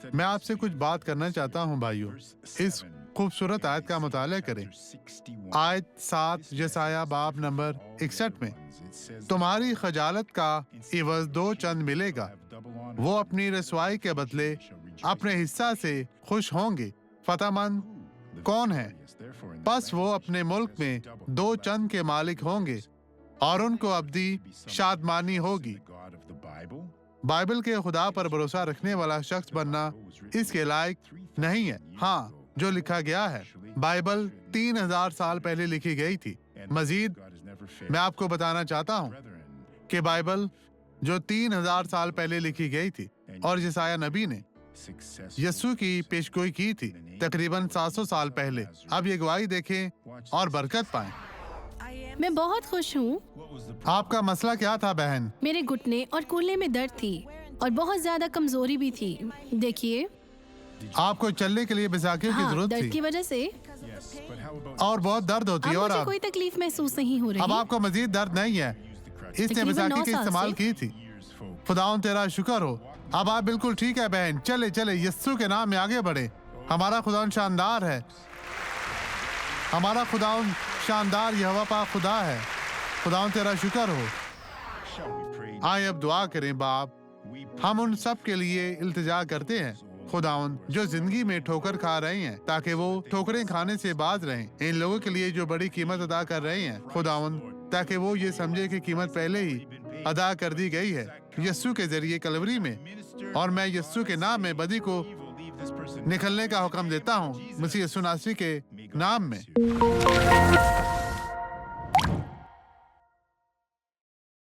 میں آپ سے کچھ بات کرنا چاہتا ہوں بھائیو، اس خوبصورت آیت کا مطالعہ کریں۔ آیت 7 یسایہ باب نمبر 61 میں، تمہاری خجالت کا عوض 2 چند ملے گا، وہ اپنی رسوائی کے بدلے اپنے حصہ سے خوش ہوں گے۔ فتح مند کون ہے؟ پس وہ اپنے ملک میں 2 چند کے مالک ہوں گے اور ان کو ابدی شادمانی ہوگی۔ بائبل کے خدا پر بھروسہ رکھنے والا شخص بننا اس کے لائق نہیں ہے۔ ہاں، جو لکھا گیا ہے، بائبل 3000 سال پہلے لکھی گئی تھی۔ مزید میں آپ کو بتانا چاہتا ہوں کہ بائبل جو 3000 سال پہلے لکھی گئی تھی اور یسایہ نبی نے یسوع کی پیشگوئی کی تھی تقریباً 700 سال پہلے۔ اب یہ گواہی دیکھیں اور برکت پائیں۔ میں بہت خوش ہوں۔ آپ کا مسئلہ کیا تھا بہن؟ میرے گھٹنے اور کولے میں درد تھی اور بہت زیادہ کمزوری بھی تھی۔ دیکھیے، آپ کو چلنے کے لیے بیساکھیوں کی ضرورت درد تھی کی وجہ سے اور بہت درد ہوتی ہے، اب اور مجھے اب کوئی تکلیف محسوس نہیں ہو رہی۔ اب آپ کو مزید درد نہیں ہے۔ اس نے تقریباً بیساکھی 9 کی سال استعمال سے۔ کی تھی۔ خداوند تیرا شکر ہو، اب آپ بالکل ٹھیک ہے بہن۔ چلے یسوع کے نام میں آگے بڑھے۔ ہمارا خداوند شاندار ہے، ہمارا خداوند شاندار یہوہ پاک خدا ہے۔ خداوند تیرا شکر ہو۔ آئے اب دعا کریں۔ باپ، ہم ان سب کے لیے التجا کرتے ہیں خداوند جو زندگی میں ٹھوکر کھا رہے ہیں، تاکہ وہ ٹھوکریں کھانے سے باز رہیں۔ ان لوگوں کے لیے جو بڑی قیمت ادا کر رہے ہیں خداوند، تاکہ وہ یہ سمجھے کہ قیمت پہلے ہی ادا کر دی گئی ہے یسوع کے ذریعے کلوری میں۔ اور میں یسوع کے نام میں بدی کو نکلنے کا حکم دیتا ہوں، مسیح یسوع ناصری کے نام میں۔